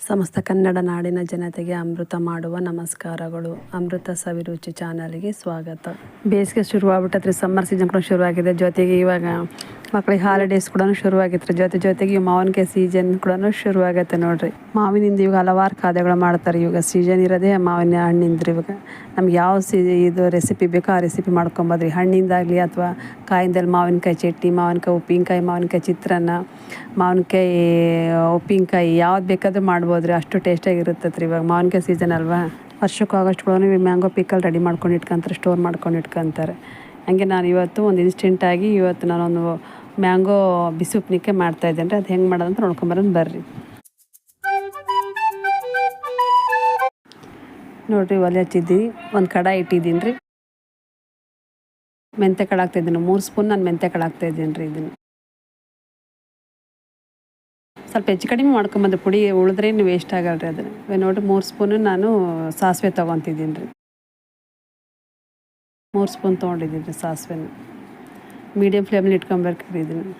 ಸಮಸ್ತ ಕನ್ನಡ ನಾಡಿನ ಜನತೆಗೆ ಅಮೃತ ಮಾಡುವ ನಮಸ್ಕಾರಗಳು. ಅಮೃತ ಸವಿರುಚಿ ಚಾನಲ್ಗೆ ಸ್ವಾಗತ. ಬೇಸಿಗೆ ಶುರುವಾಗ್ಬಿಟ್ಟತ್ರಿ, ಸಮ್ಮರ್ ಸೀಸನ್ ಕೂಡ ಶುರುವಾಗಿದೆ. ಜೊತೆಗೆ ಇವಾಗ ಮಕ್ಕಳಿಗೆ ಹಾಲಿಡೇಸ್ ಕೂಡ ಶುರುವಾಗಿತ್ತು. ಜೊತೆಗೆ ಮಾವಿನಕಾಯಿ ಸೀಸನ್ ಕೂಡ ಶುರುವಾಗತ್ತೆ ನೋಡ್ರಿ. ಮಾವಿನಿಂದ ಇವಾಗ ಹಲವಾರು ಖಾದ್ಯಗಳು ಮಾಡ್ತಾರೆ. ಇವಾಗ ಸೀಸನ್ ಇರೋದೇ ಮಾವಿನ ಹಣ್ಣಿಂದ್ರಿ. ಇವಾಗ ನಮ್ಗೆ ಯಾವ ಇದು ರೆಸಿಪಿ ಬೇಕೋ ಆ ರೆಸಿಪಿ ಮಾಡ್ಕೊಂಬದ್ರಿ. ಹಣ್ಣಿಂದಾಗಲಿ ಅಥವಾ ಕಾಯಿಂದಲ್ಲಿ ಮಾವಿನಕಾಯಿ ಚಟ್ನಿ, ಮಾವಿನಕಾಯಿ ಉಪ್ಪಿನಕಾಯಿ, ಮಾವಿನಕಾಯಿ ಚಿತ್ರಾನ್ನ, ಮಾವಿನಕಾಯಿ ಉಪ್ಪಿನಕಾಯಿ ಯಾವ್ದು ಬೇಕಾದರೂ ಮಾಡ್ಬೋದ್ರಿ. ಅಷ್ಟು ಟೇಸ್ಟಾಗಿರುತ್ತದೆ ರೀ. ಇವಾಗ ಮಾವಿನಕಾಯಿ ಸೀಸನ್ ಅಲ್ವಾ, ವರ್ಷಕ್ಕೆ ಆಗೋಷ್ಟುಗಳನ್ನು ಮ್ಯಾಂಗೋ ಪಿಕಲ್ ರೆಡಿ ಮಾಡ್ಕೊಂಡು ಇಟ್ಕೊಂತಾರೆ, ಸ್ಟೋರ್ ಮಾಡ್ಕೊಂಡು ಇಟ್ಕೊತಾರೆ. ಹಂಗೆ ನಾನು ಇವತ್ತು ಒಂದು ಇನ್ಸ್ಟೆಂಟಾಗಿ ನಾನೊಂದು ಮ್ಯಾಂಗೋ ಬಿಸಿ ಉಪ್ಪಿನಕಾಯಿ ಮಾಡ್ತಾಯಿದ್ದೇನೆ ರೀ. ಅದು ಹೆಂಗೆ ಮಾಡೋದಂತ ನೋಡ್ಕೊಂಬರೋದು ಬರ್ರಿ. ನೋಡಿರಿ, ಒಲೆ ಹಚ್ಚಿದ್ದೀನಿ, ಒಂದು ಕಡಾಯಿ ಇಟ್ಟಿದ್ದೀನಿ ರೀ. ಮೆಂತ್ಯ ಕಾಳು ಹಾಕ್ತಾಯಿದ್ದೀನಿ, 3 ಸ್ಪೂನ್ ನಾನು ಮೆಂತ್ಯ ಕಾಳು ಹಾಕ್ತಾಯಿದ್ದೀನಿ ರೀ. ಇದನ್ನು ಸ್ವಲ್ಪ ಹೆಚ್ಚು ಕಡಿಮೆ ಮಾಡ್ಕೊಂಬಂದು ಪುಡಿ ಉಳಿದ್ರೇನು ವೇಸ್ಟ್ ಆಗಲ್ಲ ರೀ. ಅದನ್ನು ನೋಡಿ 3 ಸ್ಪೂನು ನಾನು ಸಾಸಿವೆ ತೊಗೊತಿದ್ದೀನಿ ರೀ. 3 ಸ್ಪೂನ್ ತೊಗೊಂಡಿದ್ದೀನಿ ರೀ ಸಾಸಿವೆನ. ಮೀಡಿಯಮ್ ಫ್ಲೇಮಲ್ಲಿ ಇಟ್ಕೊಬೇಕ್ರಿ ಇದನ್ನು.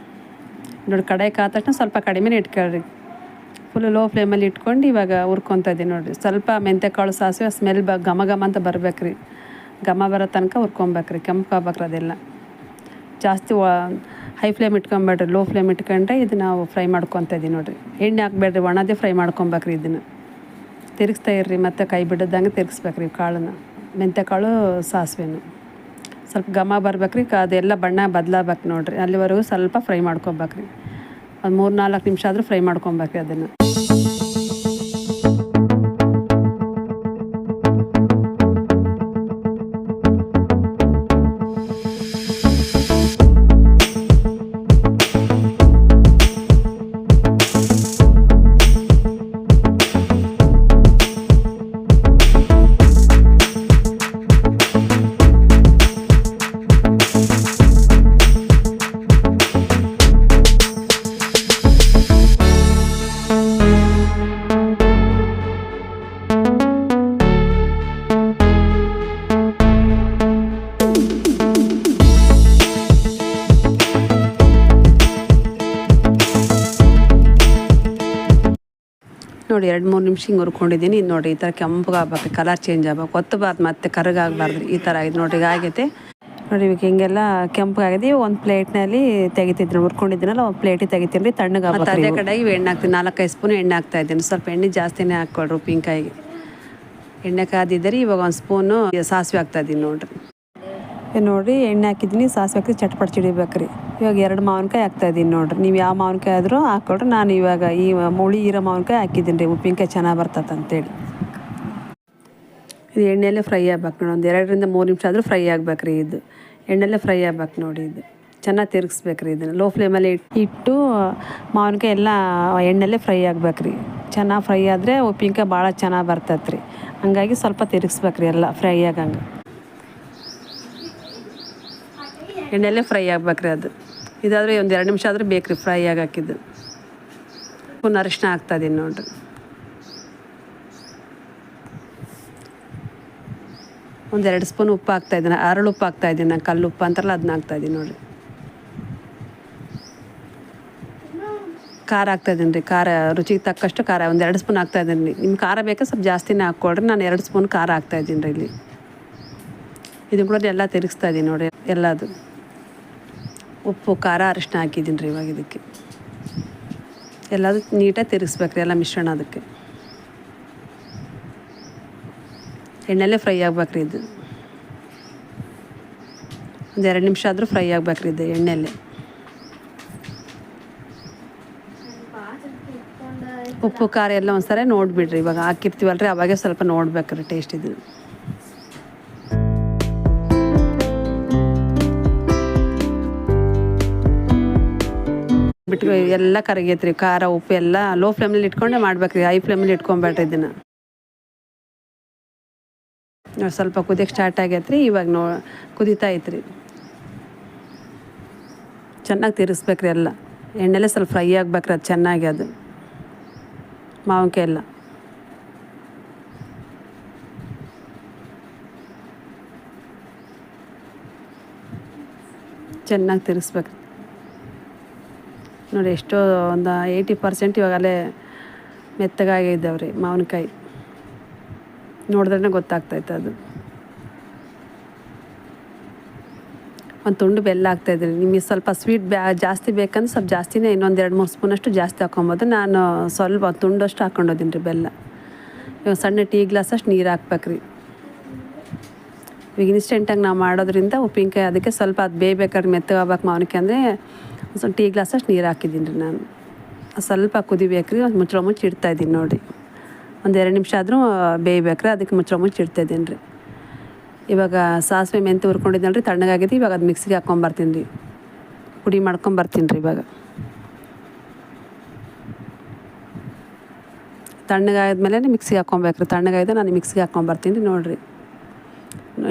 ನೋಡಿ, ಕಡಾಯಿ ಕಾದ ತಕ್ಷಣ ಸ್ವಲ್ಪ ಕಡಿಮೆನೇ ಇಟ್ಕೊಳ್ರಿ. ಫುಲ್ ಲೋ ಫ್ಲೇಮಲ್ಲಿ ಇಟ್ಕೊಂಡು ಇವಾಗ ಹುರ್ಕೊತಾ ಇದ್ದೀನಿ ನೋಡಿರಿ. ಸ್ವಲ್ಪ ಮೆಂತ್ಯ ಕಾಳು ಸಾಸಿವೆ ಸ್ಮೆಲ್ ಘಮ ಘಮ ಅಂತ ಬರ್ಬೇಕ್ರಿ. ಘಮ ಬರೋ ತನಕ ಹುರ್ಕೊಬೇಕ್ರಿ. ಕೆಂಪು ಆಗ್ಬೇಕ್ರಿ ಅದೆಲ್ಲ. ಜಾಸ್ತಿ ಹೈ ಫ್ಲೇಮ್ ಇಟ್ಕೊಬೇಡ್ರಿ, ಲೋ ಫ್ಲೇಮ್ ಇಟ್ಕೊಂಡ್ರೆ ಇದು ನಾವು ಫ್ರೈ ಮಾಡ್ಕೊತಾ ಇದ್ದೀವಿ ನೋಡಿರಿ. ಎಣ್ಣೆ ಹಾಕ್ಬೇಡ್ರಿ, ಒಣದೇ ಫ್ರೈ ಮಾಡ್ಕೊಬೇಕ್ರಿ. ಇದನ್ನು ತಿರುಗಿಸ್ತಾ ಇರ್ರಿ, ಮತ್ತು ಕೈ ಬಿಡೋದಂಗೆ ತಿರುಗಿಸ್ಬೇಕ್ರಿ ಕಾಳನ್ನ, ಮೆಂತ್ಯ ಕಾಳು ಸಾಸಿವೆನು. ಸ್ವಲ್ಪ ಘಮ ಬರ್ಬೇಕ್ರಿ, ಅದೆಲ್ಲ ಬಣ್ಣ ಬದಲಾಗಬೇಕು ನೋಡಿರಿ. ಅಲ್ಲಿವರೆಗೂ ಸ್ವಲ್ಪ ಫ್ರೈ ಮಾಡ್ಕೊಬೇಕ್ರಿ. ಒಂದು 3-4 ನಿಮಿಷ ಆದರೂ ಫ್ರೈ ಮಾಡ್ಕೊಬೇಕ್ರಿ ಅದನ್ನು. ನೋಡಿ, 2-3 ನಿಮಿಷ ಹಿಂಗೆ ಹುರ್ಕೊಂಡಿದ್ದೀನಿ. ಇದು ನೋಡಿ, ಈ ಥರ ಕೆಂಪಗೆ ಆಗ್ಬೇಕು, ಕಲರ್ ಚೇಂಜ್ ಆಗ್ಬೇಕು, ಒತ್ತಬಾರ್ದು, ಮತ್ತು ಕರಗಾಗಬಾರ್ದು. ಈ ಥರ ಆಗಿದೆ ನೋಡಿರಿ. ಆಗೈತೆ ನೋಡಿ. ಇವಾಗ ಹಿಂಗೆಲ್ಲ ಕೆಂಪಗಾಗಿದೆ. ಒಂದು ಪ್ಲೇಟ್ನಲ್ಲಿ ತೆಗಿತಿದ್ದೀನಿ, ಹುರ್ಕೊಂಡಿದ್ದೀನಲ್ಲ, ಒಂದು ಪ್ಲೇಟಿಗೆ ತೆಗಿತೀನಿ ರೀ. ತಣ್ಣಗೆ ಮತ್ತು ಅದೇ ಕಡೆಗೆ ಎಣ್ಣೆ ಹಾಕ್ತೀನಿ. 4-5 ಸ್ಪೂನ್ ಎಣ್ಣೆ ಹಾಕ್ತಾಯಿದ್ದೀನಿ. ಸ್ವಲ್ಪ ಎಣ್ಣೆ ಜಾಸ್ತಿನೇ ಹಾಕ್ಕೊಳ್ರಿ ಉಪ್ಪಿನಕಾಯಿಗೆ. ಎಣ್ಣೆ ಕಾದಿದ್ದೀರಿ. ಇವಾಗ 1 ಸ್ಪೂನು ಸಾಸಿವೆ ಹಾಕ್ತಾಯಿದ್ದೀನಿ ನೋಡಿರಿ. ನೋಡಿ, ಎಣ್ಣೆ ಹಾಕಿದ್ದೀನಿ, ಸಾಸಿವೆ ಹಾಕಿ ಚಟ್ಪಟ್ ಚಿಡಿಬೇಕ್ರಿ. ಇವಾಗ 2 ಮಾವಿನಕಾಯಿ ಹಾಕ್ತಾಯಿದ್ದೀನಿ ನೋಡಿರಿ. ನೀವು ಯಾವ ಮಾವಿನಕಾಯಿ ಆದರೂ ಹಾಕ್ಕೊಳ್ರಿ. ನಾನು ಇವಾಗ ಈ ಮುಳಿ ಇರೋ ಮಾವಿನಕಾಯಿ ಹಾಕಿದ್ದೀನಿ ರೀ, ಉಪ್ಪಿನಕಾಯಿ ಚೆನ್ನಾಗಿ ಬರ್ತದೆ ಅಂತೇಳಿ. ಇದು ಎಣ್ಣೆಯಲ್ಲೇ ಫ್ರೈ ಆಗ್ಬೇಕು ನೋಡಿ. ಒಂದು 2-3 ನಿಮಿಷ ಆದರೂ ಫ್ರೈ ಆಗ್ಬೇಕ್ರಿ. ಇದು ಎಣ್ಣೆಲ್ಲೇ ಫ್ರೈ ಆಗ್ಬೇಕು ನೋಡಿ. ಇದು ಚೆನ್ನಾಗಿ ತಿರುಗಿಸ್ಬೇಕ್ರಿ. ಇದನ್ನು ಲೋ ಫ್ಲೇಮಲ್ಲಿ ಇಟ್ಟು ಮಾವಿನಕಾಯಿ ಎಲ್ಲ ಎಣ್ಣೆಲ್ಲೇ ಫ್ರೈ ಆಗ್ಬೇಕ್ರಿ. ಚೆನ್ನಾಗಿ ಫ್ರೈ ಆದರೆ ಉಪ್ಪಿನಕಾಯಿ ಭಾಳ ಚೆನ್ನಾಗಿ ಬರ್ತೈತೆ ರೀ. ಹಂಗಾಗಿ ಸ್ವಲ್ಪ ತಿರುಗಿಸ್ಬೇಕ್ರಿ, ಎಲ್ಲ ಫ್ರೈ ಆಗಂಗೆ. ಎಣ್ಣೆಲ್ಲೇ ಫ್ರೈ ಆಗ್ಬೇಕ್ರಿ ಅದು. ಇದಾದರೆ ಒಂದು 2 ನಿಮಿಷ ಆದರೂ ಬೇಕ್ರಿ ಫ್ರೈ ಆಗಾಕಿದ್ದು. ಸ್ಪೂನ್ ಅರಿಶಿನ ಹಾಕ್ತಾಯಿದ್ದೀನಿ ನೋಡಿರಿ. ಒಂದು 2 ಸ್ಪೂನ್ ಉಪ್ಪು ಹಾಕ್ತಾಯಿದ್ದೀನಿ. ಅರಳು ಉಪ್ಪು ಹಾಕ್ತಾಯಿದ್ದೀನಿ, ನಾನು ಕಲ್ಲು ಉಪ್ಪು ಅಂತಾರಲ್ಲ ಅದನ್ನ ಹಾಕ್ತಾಯಿದ್ದೀನಿ ನೋಡಿರಿ. ಖಾರ ಹಾಕ್ತಾಯಿದ್ದೀನಿ ರೀ. ಖಾರ ರುಚಿಗೆ ತಕ್ಕಷ್ಟು ಖಾರ ಒಂದು 2 ಸ್ಪೂನ್ ಹಾಕ್ತಾಯಿದ್ದೀನಿ ರೀ. ನಿಮ್ಗೆ ಖಾರ ಬೇಕಾ ಸ್ವಲ್ಪ ಜಾಸ್ತಿನೇ ಹಾಕ್ಕೊಳ್ರಿ. ನಾನು 2 ಸ್ಪೂನ್ ಖಾರ ಹಾಕ್ತಾಯಿದ್ದೀನಿ ರೀ ಇಲ್ಲಿ. ಇದನ್ನು ಕೂಡ ಎಲ್ಲ ತಿರುಗಿಸ್ತಾ ಇದ್ದೀನಿ ನೋಡಿ. ಎಲ್ಲದು ಉಪ್ಪು, ಖಾರ, ಅರಿಶಿನ ಹಾಕಿದ್ದೀನಿ ರೀ. ಇವಾಗ ಇದಕ್ಕೆ ಎಲ್ಲದು ನೀಟಾಗಿ ತಿರುಗಿಸ್ಬೇಕ್ರಿ, ಎಲ್ಲ ಮಿಶ್ರಣ. ಅದಕ್ಕೆ ಎಣ್ಣೆಲ್ಲೇ ಫ್ರೈ ಆಗ್ಬೇಕ್ರಿ. ಇದು ಒಂದು 2 ನಿಮಿಷ ಆದರೂ ಫ್ರೈ ಆಗ್ಬೇಕ್ರಿ ಇದು ಎಣ್ಣೆಲ್ಲೇ. ಉಪ್ಪು ಖಾರ ಎಲ್ಲ ಒಂದ್ಸರಿ ನೋಡಿಬಿಡ್ರಿ. ಇವಾಗ ಹಾಕಿರ್ತೀವಲ್ರಿ, ಅವಾಗೆ ಸ್ವಲ್ಪ ನೋಡ್ಬೇಕ್ರಿ ಟೇಸ್ಟ್. ಇದು ಬಿಟ್ಟು ಎಲ್ಲ ಕರಗೈತ್ರಿ. ಖಾರ ಉಪ್ಪು ಎಲ್ಲ ಲೋ ಫ್ಲೇಮಲ್ಲಿ ಇಟ್ಕೊಂಡೆ ಮಾಡ್ಬೇಕ್ರಿ, ಹೈ ಫ್ಲೇಮಲ್ಲಿ ಇಟ್ಕೊಬೇಡ್ರಿ. ಇದನ್ನು ಸ್ವಲ್ಪ ಕುದಿಯೋಕ್ಕೆ ಸ್ಟಾರ್ಟ್ ಆಗೈತ್ರಿ. ಇವಾಗ ಕುದೀತಾ ಐತ್ರಿ. ಚೆನ್ನಾಗಿ ತಿರ್ಗಿಸ್ಬೇಕ್ರಿ. ಎಲ್ಲ ಎಣ್ಣೆಲ್ಲೇ ಸ್ವಲ್ಪ ಫ್ರೈ ಆಗ್ಬೇಕ್ರಿ ಅದು ಚೆನ್ನಾಗಿ. ಅದು ಮಾವಿನಕಾಯಿ ಎಲ್ಲ ಚೆನ್ನಾಗಿ ತಿರ್ಗಿಸ್ಬೇಕು ನೋಡಿ. ಎಷ್ಟೋ ಒಂದು 80% ಇವಾಗಲೇ ಮೆತ್ತಗಾಗಿದ್ದಾವ್ರಿ ಮಾವಿನಕಾಯಿ, ನೋಡಿದ್ರೇ ಗೊತ್ತಾಗ್ತೈತೆ ಅದು. ಒಂದು ತುಂಡು ಬೆಲ್ಲ ಹಾಕ್ತಾಯಿದ್ದೀನಿ. ನಿಮಗೆ ಸ್ವಲ್ಪ ಸ್ವೀಟ್ ಜಾಸ್ತಿ ಬೇಕಂದ್ರೆ ಸ್ವಲ್ಪ ಜಾಸ್ತಿನೇ, ಇನ್ನೊಂದು 2-3 ಸ್ಪೂನಷ್ಟು ಜಾಸ್ತಿ ಹಾಕ್ಕೊಬೋದು. ನಾನು ಸ್ವಲ್ಪ ತುಂಡಷ್ಟು ಹಾಕ್ಕೊಂಡೋದೀನಿ ರೀ ಬೆಲ್ಲ. ಇವಾಗ ಸಣ್ಣ ಟೀ ಗ್ಲಾಸಷ್ಟು ನೀರು ಹಾಕ್ಬೇಕ್ರಿ. ಈಗ ಇನ್ಸ್ಟೆಂಟಾಗಿ ನಾವು ಮಾಡೋದ್ರಿಂದ ಉಪ್ಪಿನಕಾಯಿ ಅದಕ್ಕೆ ಸ್ವಲ್ಪ ಅದು ಬೇಯ್ಬೇಕಾದ್ರೆ ಮೆತ್ತಗಾಗ್ಬೇಕು ಮಾವಿನಕಾಯಿ ಅಂದರೆ ಸ್ವಲ್ಪ ಟೀ ಗ್ಲಾಸಷ್ಟು ನೀರು ಹಾಕಿದ್ದೀನಿ ರೀ ನಾನು. ಸ್ವಲ್ಪ ಕುದಿಬೇಕ್ರಿ, ಒಂದು ಮುಚ್ಚಿ ಇಡ್ತಾಯಿದ್ದೀನಿ ನೋಡಿ. ಒಂದು 2 ನಿಮಿಷ ಆದರೂ ಬೇಯ್ಬೇಕ್ರಿ, ಅದಕ್ಕೆ ಮುಚ್ಚಿ ಇಡ್ತಾಯಿದ್ದೀನಿ ರೀ. ಇವಾಗ ಸಾಸಿವೆ ಮೆಂತ್ಯ ಹುರ್ಕೊಂಡಿದ್ದಲ್ಲ ರೀ, ತಣ್ಣಗಾಗಿದೆ. ಇವಾಗ ಅದು ಮಿಕ್ಸಿಗೆ ಹಾಕ್ಕೊಂಬರ್ತೀನಿ ರೀ, ಪುಡಿ ಮಾಡ್ಕೊಂಬರ್ತೀನಿ ರೀ. ಇವಾಗ ತಣ್ಣಗಾದ್ಮೇಲೆ ಮಿಕ್ಸಿಗೆ ಹಾಕ್ಕೊಬೇಕ್ರಿ. ತಣ್ಣಗಾಯ್ದು ನಾನು ಮಿಕ್ಸಿಗೆ ಹಾಕ್ಕೊಂಬರ್ತೀನಿ ರೀ. ನೋಡಿರಿ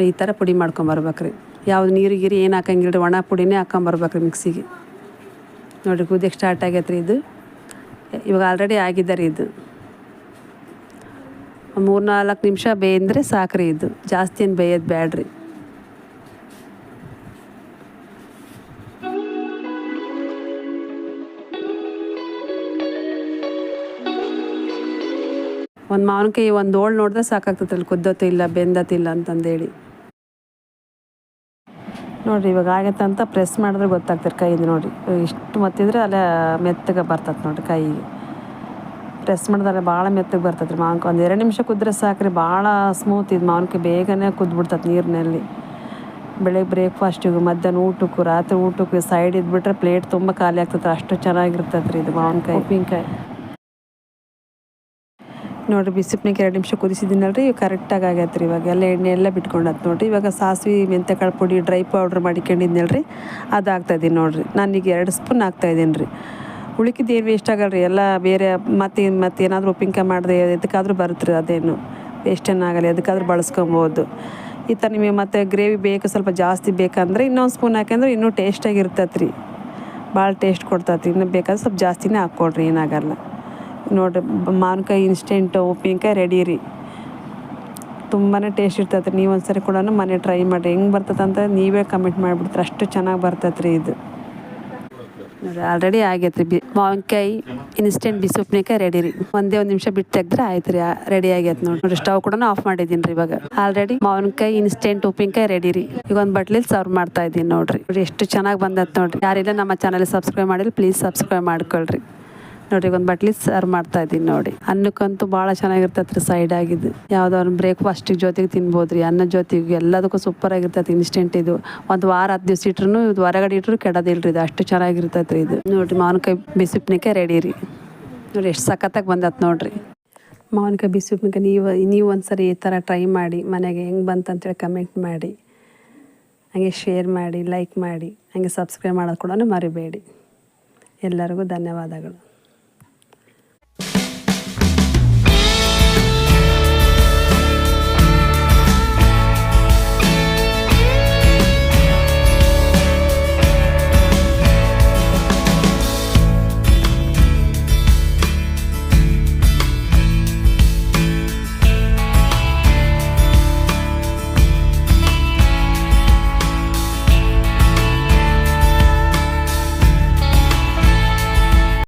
ಈ ಥರ ಪುಡಿ ಮಾಡ್ಕೊಂಬರ್ಬೇಕ್ರಿ. ಯಾವುದು ನೀರು ಏನು ಹಾಕಂಗಿಲ್ಲ ರೀ, ಒಣ ಪುಡಿನೇ ಹಾಕ್ಕೊಂಬರ್ಬೇಕ್ರಿ ಮಿಕ್ಸಿಗೆ. ನೋಡಿರಿ ಕುದಿಯಕ್ಕೆ ಸ್ಟಾರ್ಟ್ ಆಗೈತೆ ರೀ ಇದು. ಇವಾಗ ಆಲ್ರೆಡಿ ಆಗಿದೆ ರೀ ಇದು. 3-4 ನಿಮಿಷ ಬೇಯಂದ್ರೆ ಸಾಕ್ರಿ ಇದು, ಜಾಸ್ತಿ ಏನು ಬೇಯೋದು ಬೇಡ್ರಿ. ಒಂದು ಮಾವಿನಕಾಯಿ ಒಂದು ಓಳ್ ನೋಡಿದ್ರೆ ಸಾಕಾಗ್ತೈತಲ್ಲಿ ಕುದ್ದತ್ತು ಇಲ್ಲ ಬೆಂದತ್ತಿಲ್ಲ ಅಂತಂದೇಳಿ. ನೋಡಿರಿ ಇವಾಗ ಆಗೈತೆ ಅಂತ ಪ್ರೆಸ್ ಮಾಡಿದ್ರೆ ಗೊತ್ತಾಗ್ತದೆ ಕೈಯಿಂದ. ನೋಡಿ ಇಷ್ಟು ಮತ್ತಿದ್ರೆ ಅಲ್ಲೇ ಮೆತ್ತಗೆ ಬರ್ತದೆ ನೋಡಿರಿ ಕೈಗೆ. ಪ್ರೆಸ್ ಮಾಡಿದ್ರೆ ಭಾಳ ಮೆತ್ತಗೆ ಬರ್ತದೆ ರೀ ಮಾವಿನಕಾಯಿ. ಒಂದು 2 ನಿಮಿಷ ಕುದ್ರೆ ಸಾಕ್ರಿ, ಭಾಳ ಸ್ಮೂತ್ ಇದು ಮಾವಿನಕಾಯಿ. ಬೇಗನೆ ಕುದ್ಬಿಡ್ತದೆ ನೀರಿನಲ್ಲಿ. ಬೆಳಗ್ಗೆ ಬ್ರೇಕ್ಫಾಸ್ಟಿಗೂ, ಮಧ್ಯಾಹ್ನ ಊಟಕ್ಕೂ, ರಾತ್ರಿ ಊಟಕ್ಕೂ ಸೈಡ್ ಇದ್ಬಿಟ್ರೆ ಪ್ಲೇಟ್ ತುಂಬ ಖಾಲಿ ಆಗ್ತದೆ. ಅಷ್ಟು ಚೆನ್ನಾಗಿರ್ತದೆ ರೀ ಇದು ಮಾವಿನಕಾಯಿ ಉಪ್ಪಿನಕಾಯಿ. ನೋಡಿರಿ ಬಿಸಿಪ್ನಿಗೆ 2 ನಿಮಿಷ ಕುದಿಸಿದ್ದೀನಲ್ಲ ರೀ, ಕರೆಕ್ಟಾಗಿ ಆಗೈತೆ ರೀ. ಇವಾಗ ಎಲ್ಲ ಎಣ್ಣೆ ಎಲ್ಲ ಬಿಟ್ಕೊಂಡತ್ ನೋಡಿರಿ. ಇವಾಗ ಸಾಸಿವೆ ಮೆಂತ್ಯಕಾಳು ಪುಡಿ ಡ್ರೈ ಪೌಡ್ರ್ ಮಾಡಿಕೊಂಡಿದ್ನಲ್ಲ ರೀ, ಅದು ಹಾಕ್ತಾಯಿದ್ದೀನಿ ನೋಡಿರಿ. ನಾನೀಗ 2 ಸ್ಪೂನ್ ಹಾಕ್ತಾಯಿದ್ದೀನಿ ರೀ. ಉಳಿಕಿದ್ದು ಏನು ವೇಸ್ಟ್ ಆಗಲ್ಲ ರೀ, ಎಲ್ಲ ಬೇರೆ ಮತ್ತೇನಾದರೂ ಉಪ್ಪಿನಕಾಯಿ ಮಾಡಿದೆ ಎದಕ್ಕಾದ್ರೂ ಬರುತ್ತೆ ರೀ, ಅದೇನು ವೇಸ್ಟೇನು ಆಗಲ್ಲ, ಎದಕ್ಕಾದ್ರೂ ಬಳಸ್ಕೊಬೋದು. ಈ ಥರ ನಿಮಗೆ ಮತ್ತು ಗ್ರೇವಿ ಬೇಕು ಸ್ವಲ್ಪ ಜಾಸ್ತಿ ಬೇಕಂದ್ರೆ ಇನ್ನೊಂದು ಸ್ಪೂನ್ ಹಾಕಂದ್ರೆ ಇನ್ನೂ ಟೇಸ್ಟಾಗಿರ್ತೈತೆ ರೀ, ಭಾಳ ಟೇಸ್ಟ್ ಕೊಡ್ತೈತಿ. ಇನ್ನೂ ಬೇಕಾದ್ರೆ ಸ್ವಲ್ಪ ಜಾಸ್ತಿನೇ ಹಾಕ್ಕೊಡ್ರಿ, ಏನಾಗಲ್ಲ. ನೋಡಿರಿ ಮಾವಿನಕಾಯಿ ಇನ್ಸ್ಟೆಂಟು ಉಪ್ಪಿನಕಾಯಿ ರೆಡಿ ರೀ. ತುಂಬಾ ಟೇಸ್ಟ್ ಇರ್ತೈತೆ. ನೀವು ಒಂದ್ಸರಿ ಕೂಡ ಮನೆ ಟ್ರೈ ಮಾಡಿರಿ. ಹೆಂಗೆ ಬರ್ತದೆ ಅಂತ ನೀವೇ ಕಮೆಂಟ್ ಮಾಡಿಬಿಡ್ತೀರಿ, ಅಷ್ಟು ಚೆನ್ನಾಗಿ ಬರ್ತೈತೆ ರೀ ಇದು. ನೋಡಿರಿ ಆಲ್ರೆಡಿ ಆಗೈತೆ ರೀ ಮಾವಿನಕಾಯಿ ಇನ್ಸ್ಟೆಂಟ್ ಬಿಸಿ ಉಪ್ಪಿನಕಾಯಿ ರೆಡಿ ರೀ. ಒಂದೇ 1 ನಿಮಿಷ ಬಿಟ್ಟು ತೆಗೆದ್ರೆ ಆಯ್ತು ರೀ, ರೆಡಿ ಆಗೈತೆ ನೋಡಿ. ಸ್ಟವ್ ಕೂಡ ಆಫ್ ಮಾಡಿದ್ದೀನಿ ರೀ. ಇವಾಗ ಆಲ್ರೆಡಿ ಮಾವಿನಕಾಯಿ ಇನ್ಸ್ಟೆಂಟ್ ಉಪ್ಪಿನಕಾಯಿ ರೆಡಿ ರೀ. ಈಗ ಒಂದು ಬಟ್ಲಿಲಿ ಸರ್ವ್ ಮಾಡ್ತಾ ಇದ್ದೀನಿ ನೋಡಿರಿ. ಎಷ್ಟು ಚೆನ್ನಾಗಿ ಬಂದೈತೆ ನೋಡಿರಿ. ಯಾರಿಲ್ಲ ನಮ್ಮ ಚಾನಲ್ ಸಬ್ಸ್ಕ್ರೈಬ್ ಮಾಡಿಲ್ಲ ಪ್ಲೀಸ್ ಸಬ್ಸ್ಕ್ರೈಬ್ ಮಾಡ್ಕೊಳ್ರಿ. ನೋಡಿರಿ ಒಂದು ಬಟ್ಲಿ ಸರ್ವ್ ಮಾಡ್ತಾ ಇದ್ದೀನಿ ನೋಡಿ. ಅನ್ನಕ್ಕಂತೂ ಭಾಳ ಚೆನ್ನಾಗಿರ್ತೈತೆ ರೀ, ಸೈಡ್ ಆಗಿದ್ದು ಯಾವುದೋ ಬ್ರೇಕ್ಫಾಸ್ಟಿಗೆ ಜೊತೆಗೆ ತಿನ್ಬೋದು ರೀ, ಅನ್ನದ ಜೊತೆಗೆ ಎಲ್ಲದಕ್ಕೂ ಸೂಪರ್ ಆಗಿರ್ತೈತೆ. ಇನ್ಸ್ಟೆಂಟ್ ಇದು 1 ವಾರ 10 ದಿವಸ ಇಟ್ರು ಇದು ಹೊರಗಡೆ ಇಟ್ಟರು ಕೆಡೋದಿಲ್ಲ ರೀ, ಇದು ಅಷ್ಟು ಚೆನ್ನಾಗಿರ್ತೈತೆ ರೀ ಇದು. ನೋಡಿರಿ ಮಾವಿನಕಾಯಿ ಬಿಸಿ ಉಪ್ಪಿನಕಾಯಿ ರೆಡಿ ರೀ. ನೋಡಿ ಎಷ್ಟು ಸಖತ್ತಾಗಿ ಬಂದತ್ತೆ ನೋಡಿರಿ ಮಾವಿನಕಾಯಿ ಬಿಸಿ ಉಪ್ಪಿನಕಾಯಿ. ನೀವು ಒಂದ್ಸರಿ ಈ ಥರ ಟ್ರೈ ಮಾಡಿ ಮನೆಗೆ. ಹೆಂಗೆ ಬಂತಂತೇಳಿ ಕಮೆಂಟ್ ಮಾಡಿ, ಹಾಗೆ ಶೇರ್ ಮಾಡಿ, ಲೈಕ್ ಮಾಡಿ, ಹಾಗೆ ಸಬ್ಸ್ಕ್ರೈಬ್ ಮಾಡೋದು ಕೂಡ ಮರಿಬೇಡಿ. ಎಲ್ಲರಿಗೂ ಧನ್ಯವಾದಗಳು.